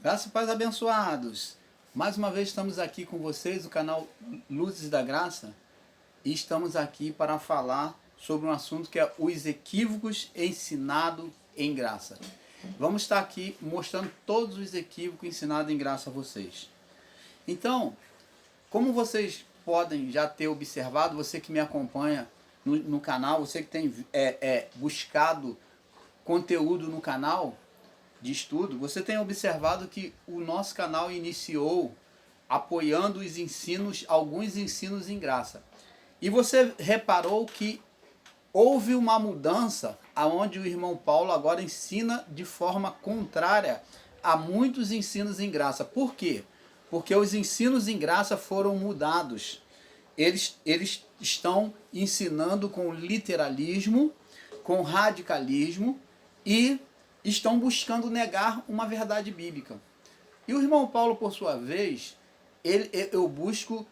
Graça e paz abençoados. Mais uma vez estamos aqui com vocês, o canal Luzes da Graça, e estamos aqui para falar sobre um assunto que é os equívocos ensinados em graça. Vamos estar aqui mostrando todos os equívocos ensinados em graça a vocês. Então, como vocês podem já ter observado, você que me acompanha no canal, você que tem buscado conteúdo no canal de estudo, você tem observado que o nosso canal iniciou apoiando os ensinos, alguns ensinos em graça. E você reparou que houve uma mudança aonde o irmão Paulo agora ensina de forma contrária a muitos ensinos em graça. Por quê? Porque os ensinos em graça foram mudados. Eles estão ensinando com literalismo, com radicalismo e estão buscando negar uma verdade bíblica. E o irmão Paulo, por sua vez, eu busco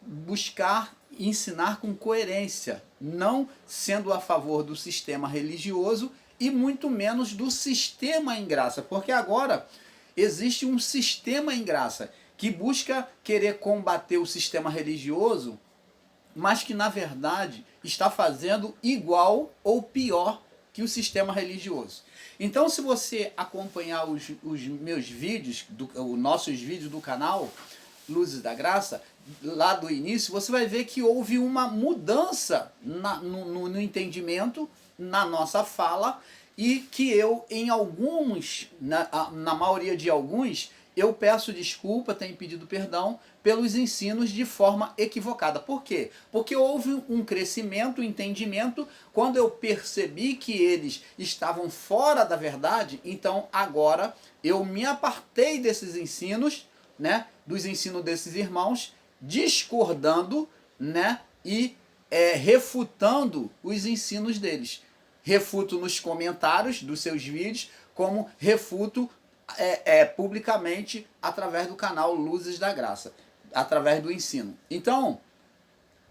buscar ensinar com coerência, não sendo a favor do sistema religioso e muito menos do sistema em graça, porque agora existe um sistema em graça que busca querer combater o sistema religioso, mas que na verdade está fazendo igual ou pior que o sistema religioso. Então, se você acompanhar os meus vídeos, os nossos vídeos do canal Luzes da Graça, lá do início, você vai ver que houve uma mudança no entendimento, na nossa fala, e que eu, em alguns, na maioria de alguns, eu peço desculpa, tenho pedido perdão pelos ensinos de forma equivocada. Por quê? Porque houve um crescimento, um entendimento, quando eu percebi que eles estavam fora da verdade, então agora eu me apartei desses ensinos, né, dos ensinos desses irmãos, discordando, né, e refutando os ensinos deles. Refuto nos comentários dos seus vídeos, como refuto publicamente através do canal Luzes da Graça, através do ensino. Então,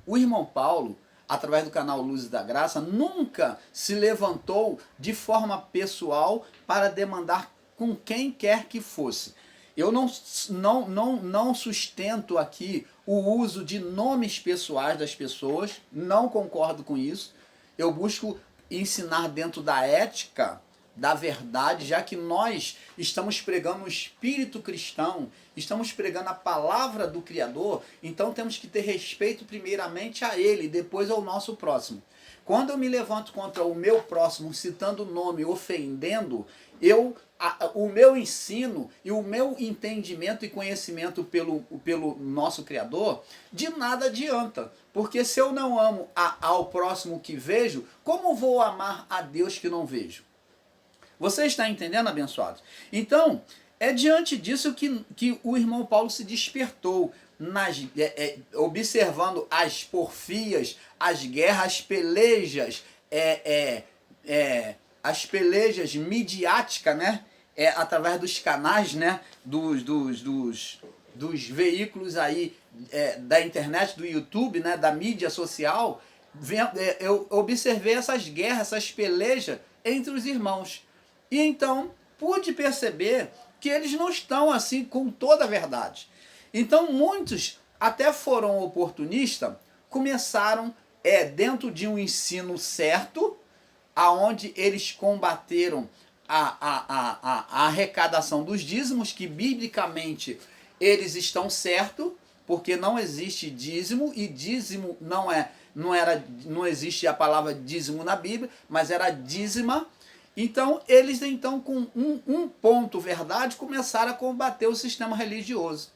o irmão Paulo, através do canal Luzes da Graça, nunca se levantou de forma pessoal para demandar com quem quer que fosse. Eu não sustento aqui o uso de nomes pessoais das pessoas, não concordo com isso. Eu busco ensinar dentro da ética, da verdade, já que nós estamos pregando o espírito cristão, estamos pregando a palavra do Criador, então temos que ter respeito primeiramente a Ele, depois ao nosso próximo. Quando eu me levanto contra o meu próximo, citando o nome, ofendendo, o meu ensino e o meu entendimento e conhecimento pelo nosso Criador, de nada adianta. Porque se eu não amo ao próximo que vejo, como vou amar a Deus que não vejo? Você está entendendo, abençoados? Então, é diante disso que o irmão Paulo se despertou, observando as porfias, as guerras, as pelejas, as pelejas midiáticas, né? Através dos canais, né? Dos veículos aí da internet, do YouTube, né? Da mídia social. Eu observei essas guerras, essas pelejas entre os irmãos. E então pude perceber que eles não estão assim com toda a verdade. Então muitos até foram oportunistas, começaram dentro de um ensino certo, aonde eles combateram a arrecadação dos dízimos, que biblicamente eles estão certos, porque não existe dízimo, e dízimo não existe a palavra dízimo na Bíblia, mas era dízima. Então, eles com um ponto verdade começaram a combater o sistema religioso.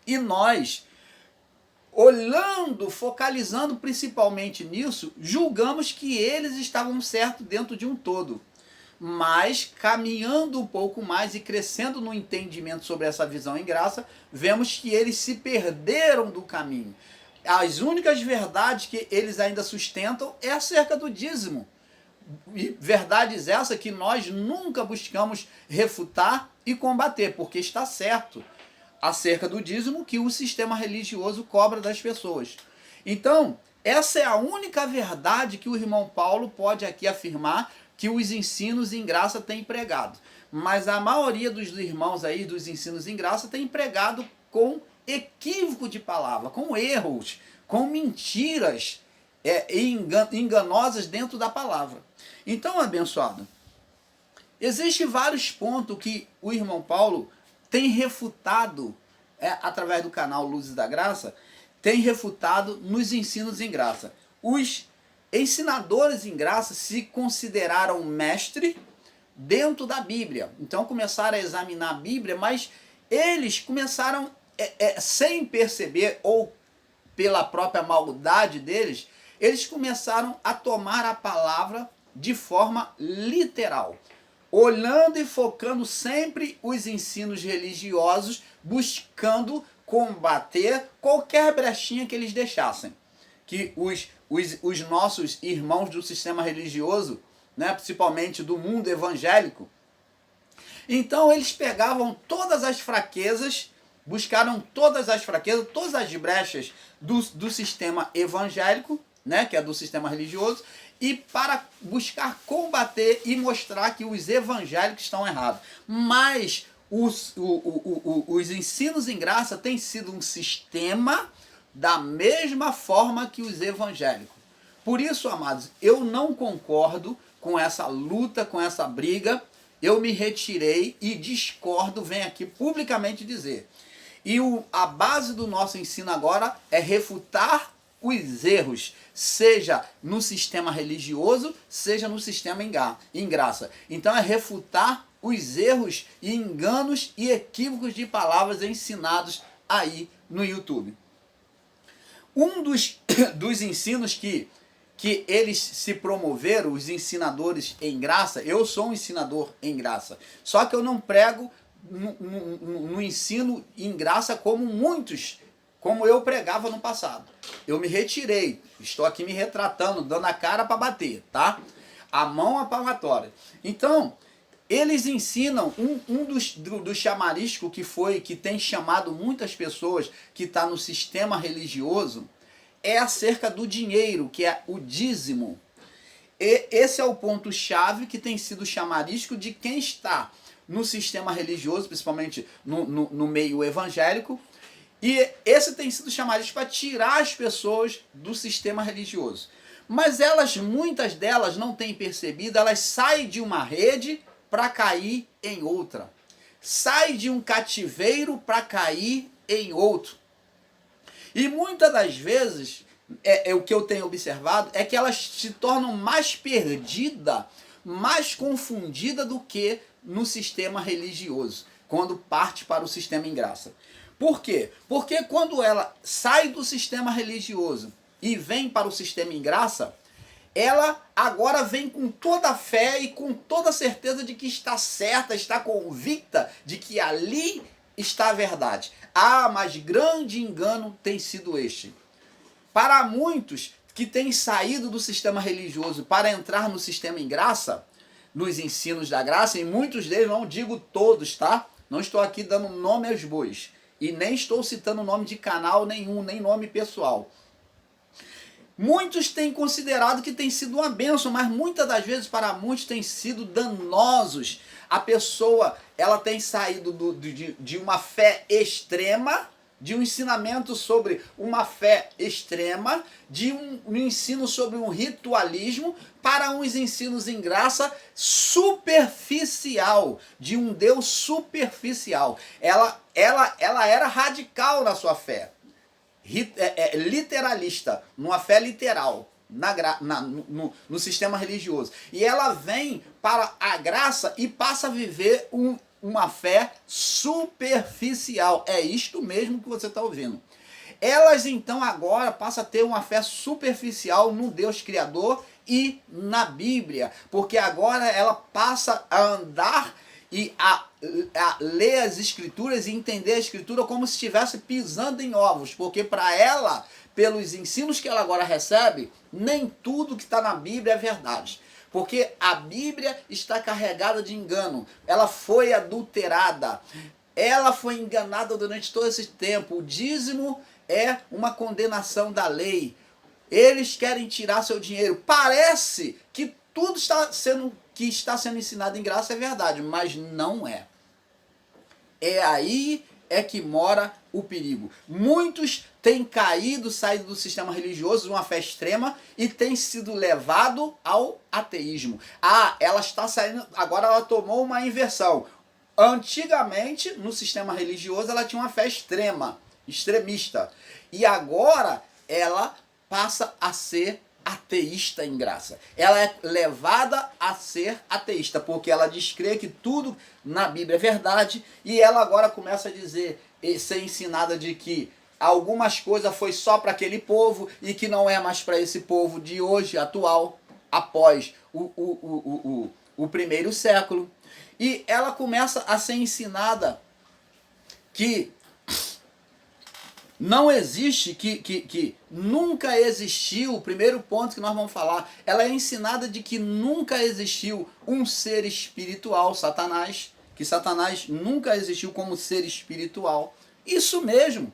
E nós, olhando, focalizando principalmente nisso, julgamos que eles estavam certos dentro de um todo. Mas, caminhando um pouco mais e crescendo no entendimento sobre essa visão em graça, vemos que eles se perderam do caminho. As únicas verdades que eles ainda sustentam é acerca do dízimo. E verdades essa que nós nunca buscamos refutar e combater, porque está certo acerca do dízimo que o sistema religioso cobra das pessoas. Então, essa é a única verdade que o irmão Paulo pode aqui afirmar que os ensinos em graça têm pregado. Mas a maioria dos irmãos aí, dos ensinos em graça, tem pregado com equívoco de palavra, com erros, com mentiras enganosas dentro da palavra. Então, abençoado, existem vários pontos que o irmão Paulo tem refutado, através do canal Luzes da Graça, tem refutado nos ensinos em graça. Os ensinadores em graça se consideraram mestre dentro da Bíblia. Então começaram a examinar a Bíblia, mas eles começaram, sem perceber, ou pela própria maldade deles, eles começaram a tomar a palavra de forma literal, olhando e focando sempre os ensinos religiosos, buscando combater qualquer brechinha que eles deixassem. Que os nossos irmãos do sistema religioso, né, principalmente do mundo evangélico, então eles pegavam todas as fraquezas, buscaram todas as fraquezas, todas as brechas do sistema evangélico, né, que é do sistema religioso, e para buscar combater e mostrar que os evangélicos estão errados. Mas os ensinos em graça têm sido um sistema da mesma forma que os evangélicos. Por isso, amados, eu não concordo com essa luta, com essa briga. Eu me retirei e discordo, venho aqui publicamente dizer. E a base do nosso ensino agora é refutar os erros, seja no sistema religioso, seja no sistema em graça. Então é refutar os erros e enganos e equívocos de palavras ensinados aí no YouTube. Um dos ensinos que eles se promoveram, os ensinadores em graça, eu sou um ensinador em graça, só que eu não prego no ensino em graça como eu pregava no passado. Eu me retirei, estou aqui me retratando, dando a cara para bater, tá? A mão à palmatória. Então, eles ensinam, um dos chamariscos que tem chamado muitas pessoas que está no sistema religioso, é acerca do dinheiro, que é o dízimo. E esse é o ponto-chave que tem sido chamarisco de quem está no sistema religioso, principalmente no meio evangélico. E esse tem sido chamarisco para tirar as pessoas do sistema religioso. Mas muitas delas não têm percebido, elas saem de uma rede para cair em outra. Saem de um cativeiro para cair em outro. E muitas das vezes, o que eu tenho observado, é que elas se tornam mais perdidas, mais confundidas do que no sistema religioso, quando parte para o sistema em graça. Por quê? Porque quando ela sai do sistema religioso e vem para o sistema em graça, ela agora vem com toda a fé e com toda a certeza de que está certa, está convicta de que ali está a verdade. Ah, mas grande engano tem sido este. Para muitos que têm saído do sistema religioso para entrar no sistema em graça, nos ensinos da graça, e muitos deles, não digo todos, tá? Não estou aqui dando nome aos bois. E nem estou citando nome de canal nenhum, nem nome pessoal. Muitos têm considerado que tem sido uma bênção, mas muitas das vezes para muitos tem sido danosos. A pessoa, ela tem saído de uma fé extrema, de um ensinamento sobre uma fé extrema, de um ensino sobre um ritualismo, para uns ensinos em graça superficial, de um Deus superficial. Ela era radical na sua fé, literalista, numa fé literal, no sistema religioso. E ela vem para a graça e passa a viver uma fé superficial. É isto mesmo que você está ouvindo. Elas então agora passam a ter uma fé superficial no Deus Criador e na Bíblia, porque agora ela passa a andar e a ler as Escrituras e entender a Escritura como se estivesse pisando em ovos, porque para ela, pelos ensinos que ela agora recebe, nem tudo que está na Bíblia é verdade. Porque a Bíblia está carregada de engano, ela foi adulterada, ela foi enganada durante todo esse tempo. O dízimo é uma condenação da lei. Eles querem tirar seu dinheiro. Parece que tudo está sendo que está sendo ensinado em graça é verdade, mas não é. É aí é que mora o perigo. Muitos têm caído, saído do sistema religioso, uma fé extrema, e têm sido levado ao ateísmo. Ah, ela está saindo, agora ela tomou uma inversão. Antigamente, no sistema religioso, ela tinha uma fé extrema, extremista. E agora ela passa a ser ateísta em graça. Ela é levada a ser ateísta, porque ela diz crer que tudo na Bíblia é verdade, e ela agora começa a dizer, ser ensinada de que algumas coisas foi só para aquele povo, e que não é mais para esse povo de hoje, atual, após o primeiro século. E ela começa a ser ensinada que não existe, que nunca existiu, o primeiro ponto que nós vamos falar, ela é ensinada de que nunca existiu um ser espiritual, Satanás, que Satanás nunca existiu como ser espiritual. Isso mesmo.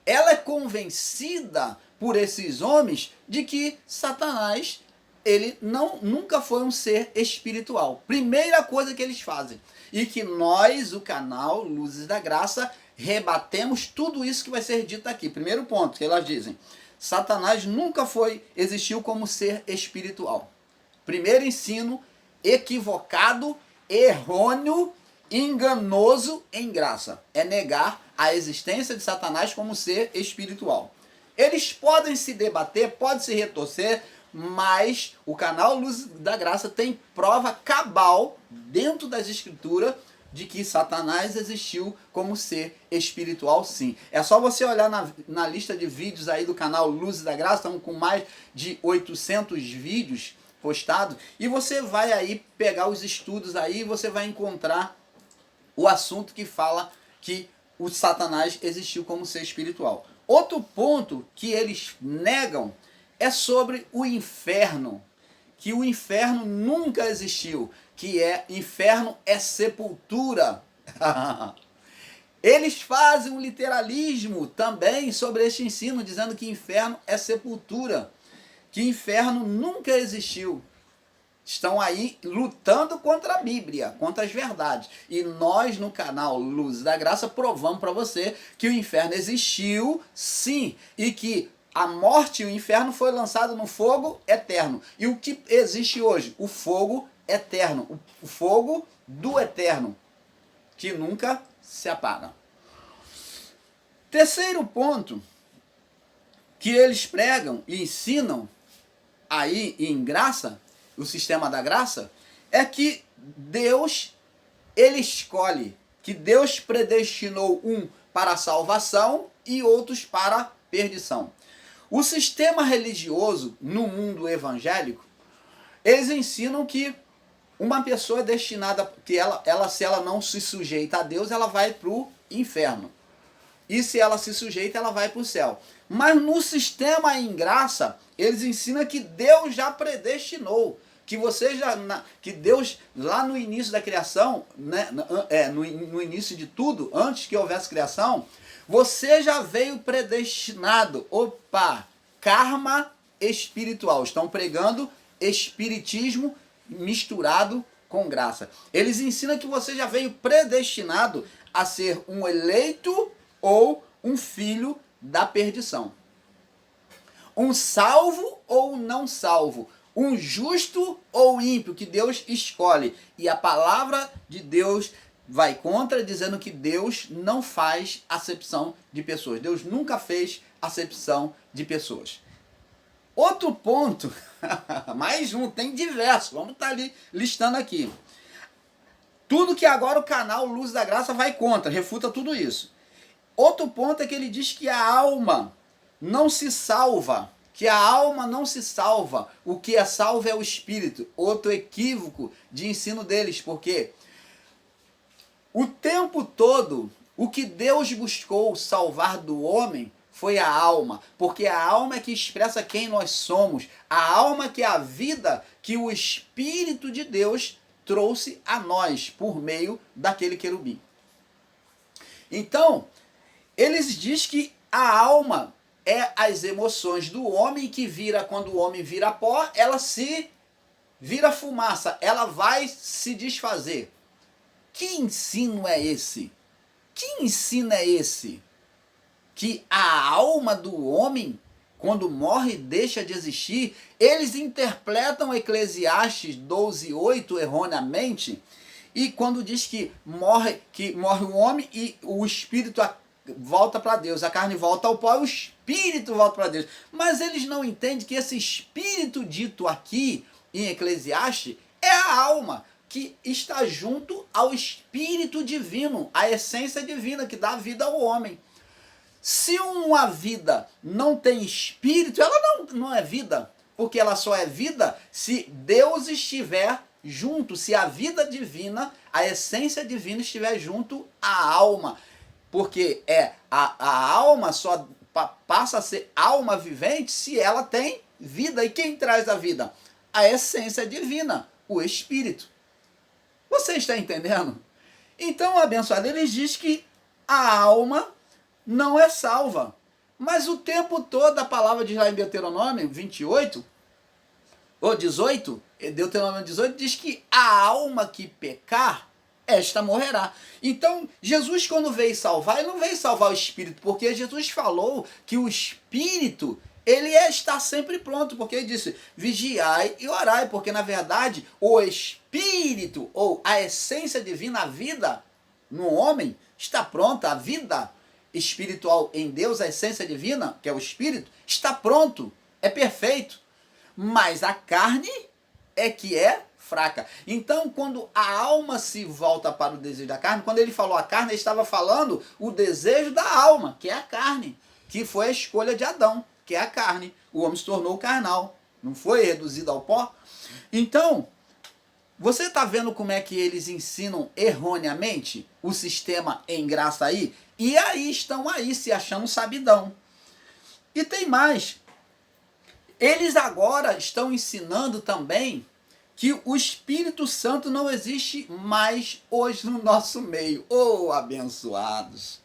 Ela é convencida por esses homens de que Satanás, ele nunca foi um ser espiritual. Primeira coisa que eles fazem. E que nós, o canal Luzes da Graça, rebatemos tudo isso que vai ser dito aqui. Primeiro ponto que elas dizem: Satanás nunca existiu como ser espiritual. Primeiro ensino equivocado, errôneo, enganoso em graça. É negar a existência de Satanás como ser espiritual. Eles podem se debater, podem se retorcer, mas o canal Luz da Graça tem prova cabal dentro das escrituras de que Satanás existiu como ser espiritual, sim. É só você olhar na lista de vídeos aí do canal Luz da Graça, estamos com mais de 800 vídeos postados, e você vai aí pegar os estudos aí e você vai encontrar o assunto que fala que o Satanás existiu como ser espiritual. Outro ponto que eles negam é sobre o inferno, que o inferno nunca existiu, que inferno é sepultura. Eles fazem um literalismo também sobre este ensino, dizendo que inferno é sepultura, que inferno nunca existiu. Estão aí lutando contra a Bíblia, contra as verdades. E nós no canal Luz da Graça provamos para você que o inferno existiu, sim, e que a morte e o inferno foi lançado no fogo eterno. E o que existe hoje? O fogo eterno, o fogo do eterno, que nunca se apaga. Terceiro ponto que eles pregam e ensinam aí em graça, o sistema da graça, é que Deus, ele escolhe, que Deus predestinou um para a salvação e outros para a perdição. O sistema religioso no mundo evangélico, eles ensinam que uma pessoa é destinada, que se ela não se sujeita a Deus, ela vai para o inferno. E se ela se sujeita, ela vai para o céu. Mas no sistema em graça, eles ensinam que Deus já predestinou. Que Deus, lá no início da criação, né, no início de tudo, antes que houvesse criação, você já veio predestinado. Opa, karma espiritual. Estão pregando espiritismo misturado com graça. Eles ensinam que você já veio predestinado a ser um eleito ou um filho da perdição. Um salvo ou não salvo. Um justo ou ímpio, que Deus escolhe. E a palavra de Deus vai contra, dizendo que Deus não faz acepção de pessoas. Deus nunca fez acepção de pessoas. Outro ponto, mais um, tem diversos, vamos estar ali listando aqui. Tudo que agora o canal Luz da Graça vai contra, refuta tudo isso. Outro ponto é que ele diz que a alma não se salva, que a alma não se salva, o que é salvo é o espírito. Outro equívoco de ensino deles, porque o tempo todo, o que Deus buscou salvar do homem foi a alma, porque a alma é que expressa quem nós somos, a alma que é a vida que o Espírito de Deus trouxe a nós por meio daquele querubim. Então, eles dizem que a alma é as emoções do homem, que vira, quando o homem vira pó, ela se vira fumaça, ela vai se desfazer. Que ensino é esse? Que ensino é esse? Que a alma do homem, quando morre, deixa de existir? Eles interpretam Eclesiastes 12:8 erroneamente, e quando diz que morre o homem e o espírito volta para Deus, a carne volta ao pó e o espírito volta para Deus. Mas eles não entendem que esse espírito dito aqui em Eclesiastes é a alma, que está junto ao espírito divino, a essência divina que dá vida ao homem. Se uma vida não tem espírito, ela não é vida, porque ela só é vida se Deus estiver junto, se a vida divina, a essência divina estiver junto à alma. Porque a alma só passa a ser alma vivente se ela tem vida. E quem traz a vida? A essência divina, o espírito. Você está entendendo? Então, abençoado, eles dizem que a alma não é salva. Mas o tempo todo a palavra diz lá em Deuteronômio 28, ou 18, Deuteronômio 18, diz que a alma que pecar, esta morrerá. Então, Jesus, quando veio salvar, ele não veio salvar o espírito, porque Jesus falou que o espírito, ele está sempre pronto, porque ele disse, vigiai e orai, porque na verdade o espírito, ou a essência divina, a vida no homem, está pronta, a vida espiritual em Deus, a essência divina, que é o espírito, está pronto, é perfeito, mas a carne é que é fraca. Então, quando a alma se volta para o desejo da carne, quando ele falou a carne, ele estava falando o desejo da alma, que é a carne, que foi a escolha de Adão, que é a carne. O homem se tornou carnal, não foi reduzido ao pó. Então, você está vendo como é que eles ensinam erroneamente o sistema em graça aí? E aí estão aí se achando sabidão. E tem mais. Eles agora estão ensinando também que o Espírito Santo não existe mais hoje no nosso meio. Oh, abençoados!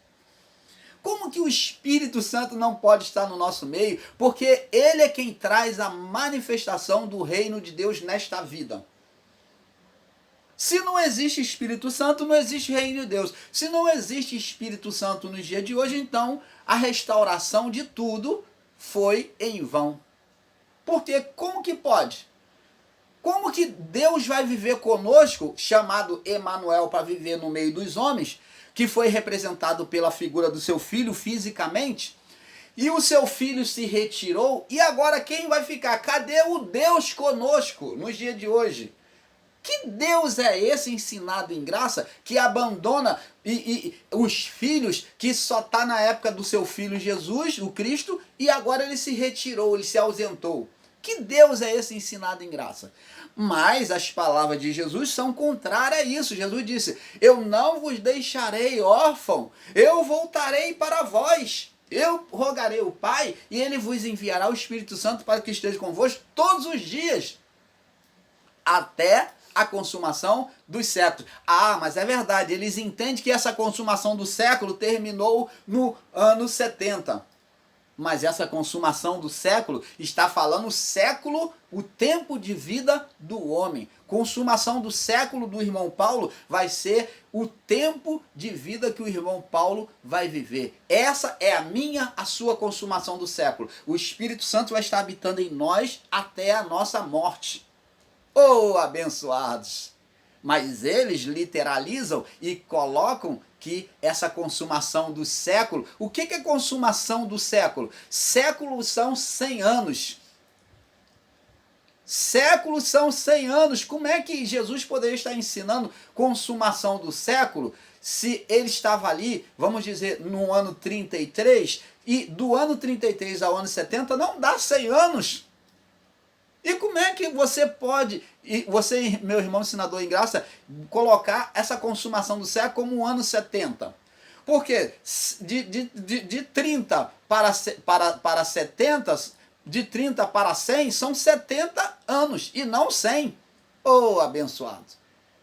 Como que o Espírito Santo não pode estar no nosso meio? Porque ele é quem traz a manifestação do reino de Deus nesta vida. Se não existe Espírito Santo, não existe reino de Deus. Se não existe Espírito Santo nos dias de hoje, então a restauração de tudo foi em vão. Porque como que pode? Como que Deus vai viver conosco, chamado Emanuel, para viver no meio dos homens, que foi representado pela figura do seu filho fisicamente, e o seu filho se retirou, e agora quem vai ficar? Cadê o Deus conosco nos dias de hoje? Que Deus é esse ensinado em graça que abandona os filhos, que só está na época do seu filho Jesus, o Cristo, e agora ele se retirou, ele se ausentou? Que Deus é esse ensinado em graça? Mas as palavras de Jesus são contrárias a isso. Jesus disse, eu não vos deixarei órfão, eu voltarei para vós. Eu rogarei o Pai e ele vos enviará o Espírito Santo para que esteja convosco todos os dias, até a consumação dos séculos. Ah, mas é verdade, eles entendem que essa consumação do século terminou no ano 70. Mas essa consumação do século está falando o século, o tempo de vida do homem. Consumação do século do irmão Paulo vai ser o tempo de vida que o irmão Paulo vai viver. Essa é a sua consumação do século. O Espírito Santo vai estar habitando em nós até a nossa morte. Oh, abençoados! Mas eles literalizam e colocam que essa consumação do século... O que é consumação do século? Séculos são 100 anos. Séculos são 100 anos. Como é que Jesus poderia estar ensinando consumação do século se ele estava ali, vamos dizer, no ano 33, e do ano 33 ao ano 70 não dá 100 anos? E como é que você pode, e você, meu irmão senador em graça, colocar essa consumação do século como o ano 70? Porque de 30 para 70, de 30 para 100, são 70 anos, e não 100. Oh, abençoado!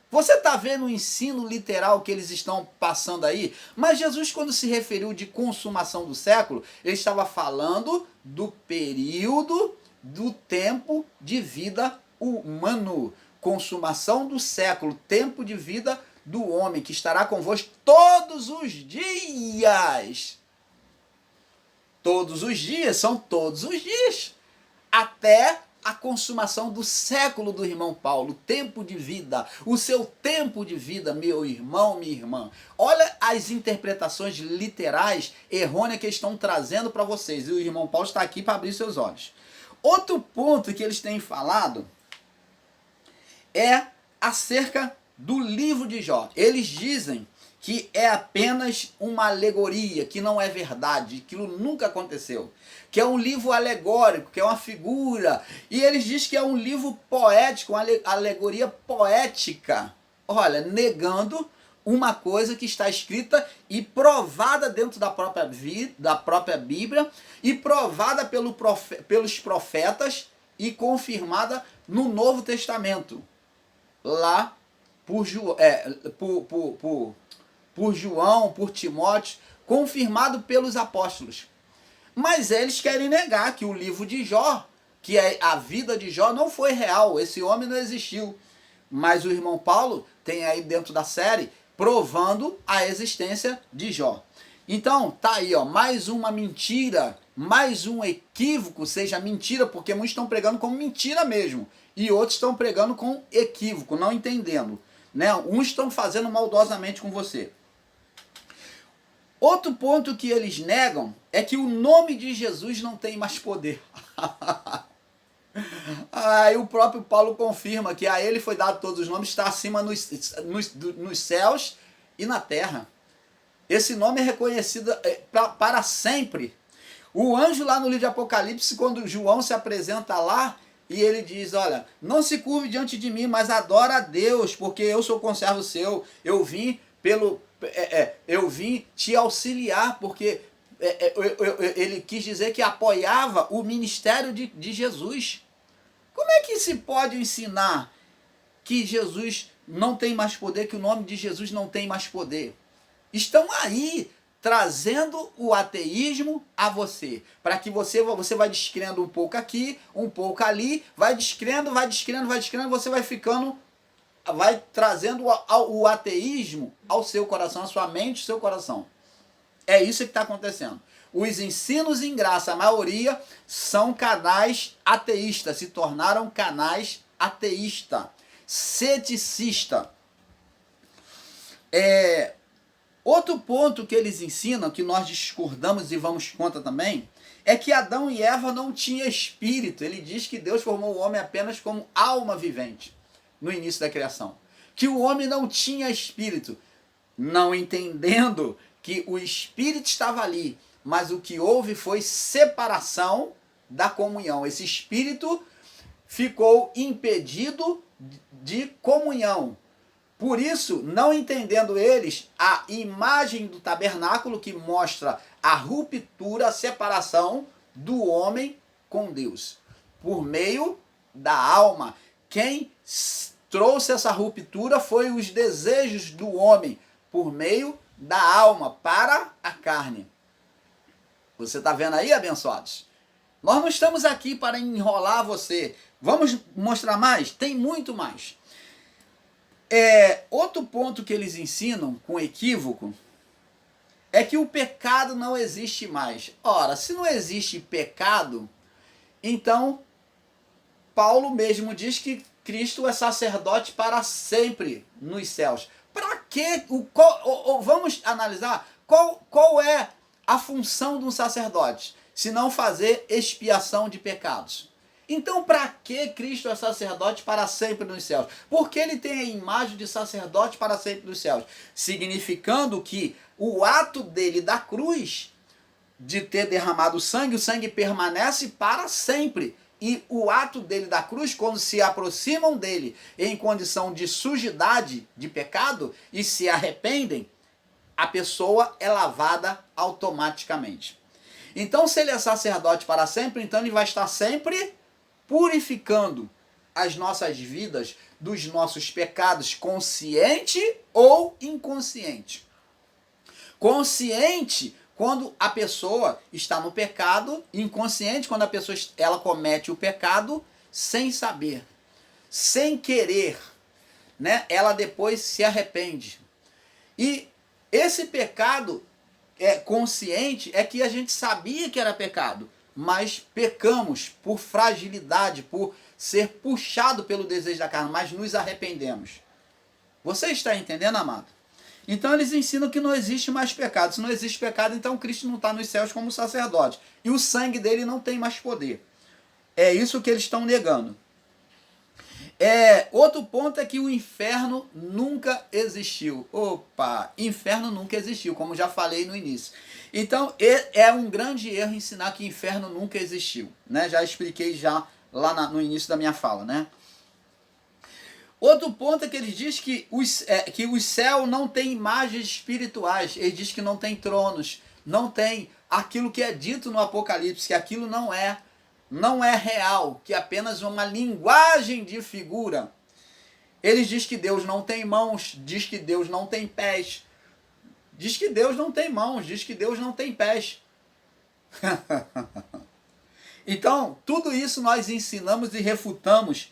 Você está vendo o ensino literal que eles estão passando aí? Mas Jesus, quando se referiu de consumação do século, ele estava falando do período do tempo de vida humano, consumação do século, tempo de vida do homem, que estará convosco todos os dias. Todos os dias, são todos os dias, até a consumação do século do irmão Paulo, tempo de vida, o seu tempo de vida, meu irmão, minha irmã. Olha as interpretações literais errôneas que estão trazendo para vocês, e o irmão Paulo está aqui para abrir seus olhos. Outro ponto que eles têm falado é acerca do livro de Jó. Eles dizem que é apenas uma alegoria, que não é verdade, aquilo nunca aconteceu, que é um livro alegórico, que é uma figura, e eles dizem que é um livro poético, uma alegoria poética, olha, negando uma coisa que está escrita e provada dentro da própria Bíblia, e provada pelos profetas, e confirmada no Novo Testamento, lá por João, por Timóteo, confirmado pelos apóstolos. Mas eles querem negar que o livro de Jó, que é a vida de Jó, não foi real, esse homem não existiu. Mas o irmão Paulo tem aí dentro da série provando a existência de Jó. Então, tá aí, ó, mais uma mentira, mais um equívoco, seja mentira, porque muitos estão pregando como mentira mesmo, e outros estão pregando com equívoco, não entendendo, né? Uns estão fazendo maldosamente com você. Outro ponto que eles negam é que o nome de Jesus não tem mais poder. Aí o próprio Paulo confirma que a ele foi dado todos os nomes, está acima nos céus e na terra. Esse nome é reconhecido para sempre. O anjo lá no livro de Apocalipse, quando João se apresenta lá, e ele diz, olha, não se curve diante de mim, mas adora a Deus, porque eu sou conservo seu, eu vim te auxiliar, porque ele quis dizer que apoiava o ministério de Jesus. Como é que se pode ensinar que Jesus não tem mais poder, que o nome de Jesus não tem mais poder? Estão aí trazendo o ateísmo a você, para que você vai descrendo um pouco aqui, um pouco ali, vai descrendo, você vai trazendo o ateísmo ao seu coração, à sua mente, ao seu coração. É isso que está acontecendo. Os ensinos em graça, a maioria, são canais ateístas, se tornaram canais ateístas, ceticistas. Outro ponto que eles ensinam, que nós discordamos e vamos contra também, é que Adão e Eva não tinham espírito. Ele diz que Deus formou o homem apenas como alma vivente no início da criação. Que o homem não tinha espírito, não entendendo que o espírito estava ali, mas o que houve foi separação da comunhão. Esse espírito ficou impedido de comunhão. Por isso, não entendendo eles a imagem do tabernáculo que mostra a ruptura, a separação do homem com Deus, por meio da alma. Quem trouxe essa ruptura foi os desejos do homem, por meio da alma, para a carne. Você está vendo aí, abençoados? Nós não estamos aqui para enrolar você. Vamos mostrar mais? Tem muito mais. Outro ponto que eles ensinam com equívoco é que o pecado não existe mais. Ora, se não existe pecado, então Paulo mesmo diz que Cristo é sacerdote para sempre nos céus. Para quê? Vamos analisar qual é a função de um sacerdote, se não fazer expiação de pecados. Então, para que Cristo é sacerdote para sempre nos céus? Porque ele tem a imagem de sacerdote para sempre nos céus, significando que o ato dele da cruz, de ter derramado sangue, o sangue permanece para sempre. E o ato dele da cruz, quando se aproximam dele em condição de sujidade, de pecado, e se arrependem, a pessoa é lavada automaticamente. Então, se ele é sacerdote para sempre, então ele vai estar sempre purificando as nossas vidas dos nossos pecados, consciente ou inconsciente. Consciente, quando a pessoa está no pecado; inconsciente, quando a pessoa ela comete o pecado sem saber. sem querer, né, ela depois se arrepende. E esse pecado consciente é que a gente sabia que era pecado, mas pecamos por fragilidade, por ser puxado pelo desejo da carne, mas nos arrependemos. Você está entendendo, amado? Então eles ensinam que não existe mais pecado. Se não existe pecado, então Cristo não está nos céus como sacerdote. E o sangue dele não tem mais poder. É isso que eles estão negando. Outro ponto é que o inferno nunca existiu. Opa, inferno nunca existiu, como já falei no início. Então, é um grande erro ensinar que inferno nunca existiu, né? Já expliquei já lá no início da minha fala, né? Outro ponto é que ele diz que o céu não tem imagens espirituais. Ele diz que não tem tronos, não tem aquilo que é dito no Apocalipse, que aquilo não é real, que é apenas uma linguagem de figura. Ele diz que Deus não tem mãos, diz que Deus não tem pés, diz que Deus não tem mãos, diz que Deus não tem pés. Então, tudo isso nós ensinamos e refutamos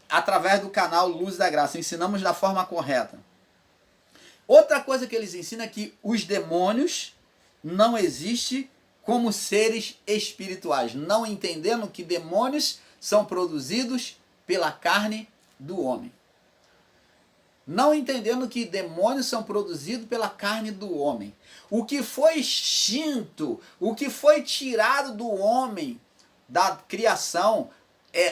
através do canal Luz da Graça. Ensinamos da forma correta. Outra coisa que eles ensinam é que os demônios não existem como seres espirituais, não entendendo que demônios são produzidos pela carne do homem. Não entendendo que demônios são produzidos pela carne do homem. O que foi extinto, o que foi tirado do homem, da criação,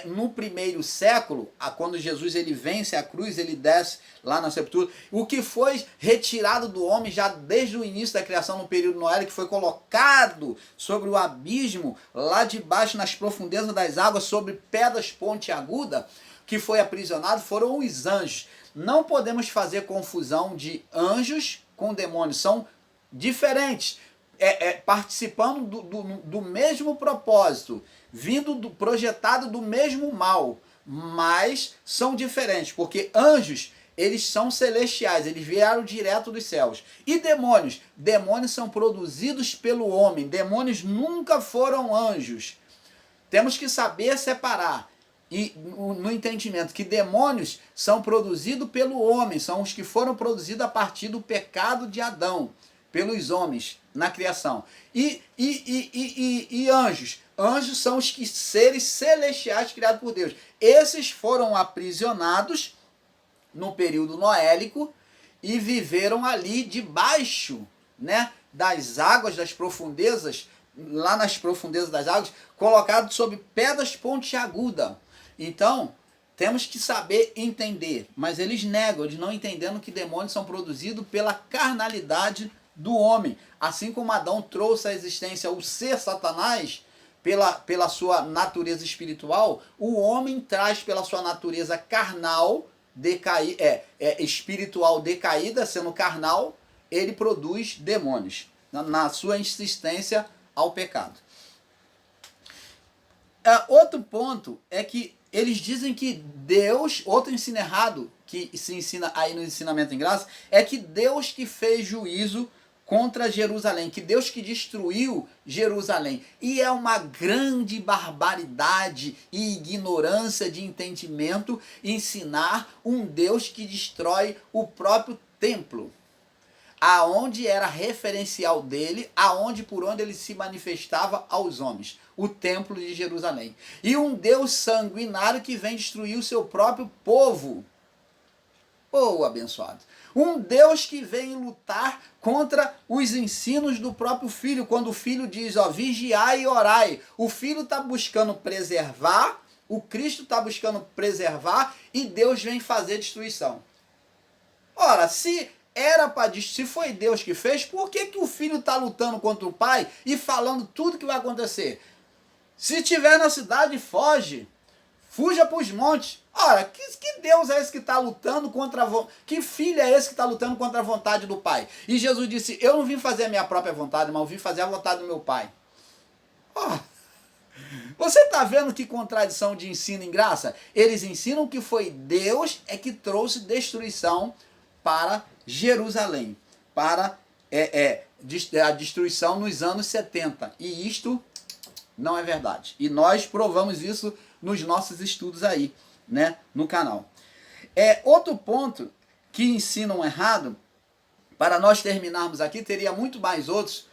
no primeiro século, quando Jesus ele vence a cruz, ele desce lá na sepultura, o que foi retirado do homem já desde o início da criação, no período noélico, que foi colocado sobre o abismo, lá de baixo, nas profundezas das águas, sobre pedras pontiagudas, que foi aprisionado, foram os anjos. Não podemos fazer confusão de anjos com demônios, são diferentes, participando do mesmo propósito, projetado do mesmo mal, mas são diferentes, porque anjos, eles são celestiais, eles vieram direto dos céus. E demônios são produzidos pelo homem, demônios nunca foram anjos. Temos que saber separar, e no entendimento que demônios são produzidos pelo homem, são os que foram produzidos a partir do pecado de Adão, pelos homens na criação. E anjos são os seres celestiais criados por Deus. Esses foram aprisionados no período noélico e viveram ali debaixo, né, das águas, das profundezas, lá nas profundezas das águas, colocados sob pedras pontiagudas. Então, temos que saber entender, mas eles negam, eles não entendendo que demônios são produzidos pela carnalidade do homem. Assim como Adão trouxe à existência o ser Satanás, pela sua natureza espiritual, o homem traz pela sua natureza carnal, espiritual decaída, sendo carnal, ele produz demônios, na sua insistência ao pecado. Outro ponto é que eles dizem que Deus, outro ensino errado, que se ensina aí no ensinamento em graça, é que Deus que fez juízo contra Jerusalém, que Deus que destruiu Jerusalém. E é uma grande barbaridade e ignorância de entendimento ensinar um Deus que destrói o próprio templo, aonde era referencial dele, por onde ele se manifestava aos homens, o templo de Jerusalém. E um Deus sanguinário que vem destruir o seu próprio povo. Oh, abençoado. Um Deus que vem lutar contra os ensinos do próprio filho, quando o filho diz, vigiai e orai. O filho está buscando preservar, o Cristo está buscando preservar, e Deus vem fazer destruição. Ora, se foi Deus que fez, por que o filho está lutando contra o pai e falando tudo que vai acontecer? Se estiver na cidade, foge. Fuja para os montes. Ora, que Deus é esse que está lutando contra que filho é esse que está lutando contra a vontade do pai? E Jesus disse, eu não vim fazer a minha própria vontade, mas eu vim fazer a vontade do meu pai. Você está vendo que contradição de ensino em graça? Eles ensinam que foi Deus que trouxe destruição para Jerusalém, para a destruição nos anos 70. E isto não é verdade. E nós provamos isso nos nossos estudos aí, né, no canal. Outro ponto que ensinam errado, para nós terminarmos aqui, teria muito mais outros,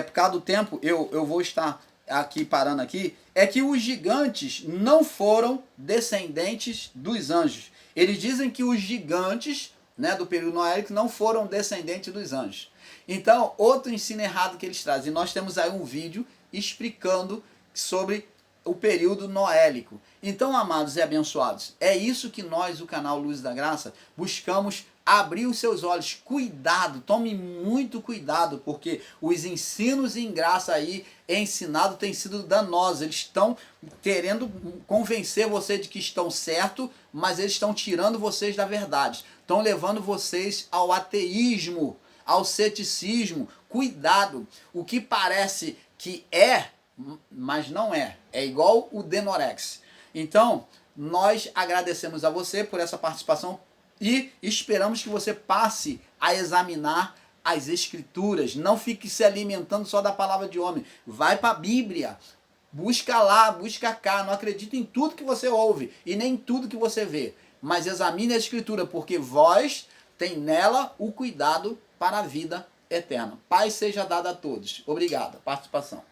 por causa do tempo, eu vou estar aqui parando aqui, é que os gigantes não foram descendentes dos anjos. Eles dizem que os gigantes, né, do período noélico não foram descendentes dos anjos. Então, outro ensino errado que eles trazem. Nós temos aí um vídeo explicando sobre o período noélico. Então, amados e abençoados, é isso que nós, o canal Luz da Graça, buscamos abrir os seus olhos. Cuidado, tome muito cuidado, porque os ensinos em graça aí ensinado têm sido danosos. Eles estão querendo convencer você de que estão certo, mas eles estão tirando vocês da verdade. Estão levando vocês ao ateísmo, ao ceticismo. Cuidado, o que parece que mas não é. É igual o Denorex. Então, nós agradecemos a você por essa participação e esperamos que você passe a examinar as Escrituras. Não fique se alimentando só da palavra de homem. Vai para a Bíblia. Busca lá, busca cá. Não acredite em tudo que você ouve e nem em tudo que você vê. Mas examine a Escritura, porque vós tem nela o cuidado para a vida eterna. Paz seja dada a todos. Obrigado. Participação.